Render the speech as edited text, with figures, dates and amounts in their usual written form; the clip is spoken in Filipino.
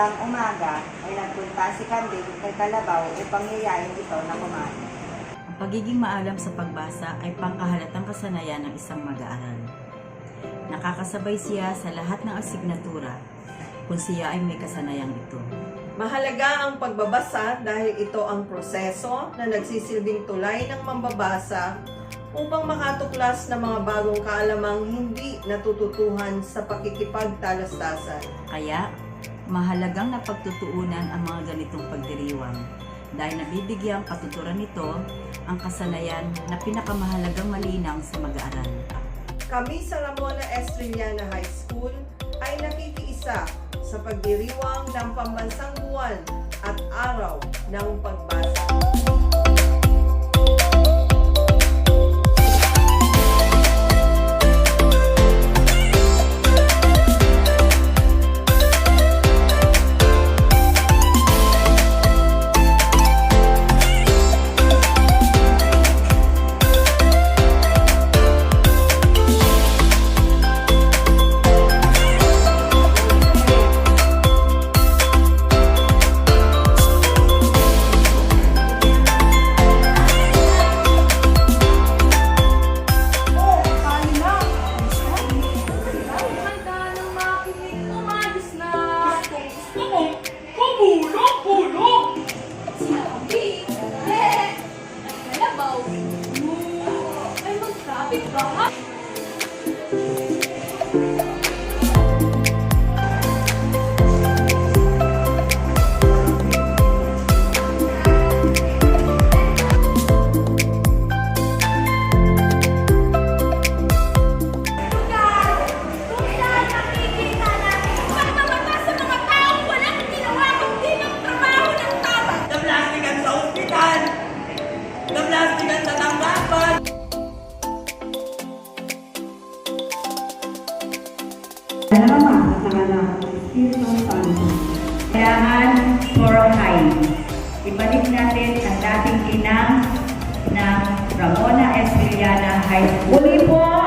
Isang umaga ay nagpunta si Canding kay Kalabaw upang yayain ito na kumain. Ang pagiging maalam sa pagbasa ay pangkahalatang kasanayan ng isang mag-aaral. Nakakasabay siya sa lahat ng asignatura kung siya ay may kasanayang ito. Mahalaga ang pagbabasa dahil ito ang proseso na nagsisilbing tulay ng mambabasa upang makatuklas ng mga bagong kaalamang hindi natututuhan sa pakikipagtalastasan. Kaya, mahalagang napagtutuunan ang mga ganitong pagdiriwang dahil nabibigyang katuturan nito ang kasanayan na pinakamahalagang malinang sa mag-aaral. Kami sa Ramona Estrellana High School ay nakikiisa sa pagdiriwang ng pambansang buwan at araw ng pagbasa. Ay, mag-traffic ba? Salamat sa anak ng Espiritu Santo. Kailangan Boracay. Ibalik natin ang dating inang ng Ramona Estrellana High School. Muli po,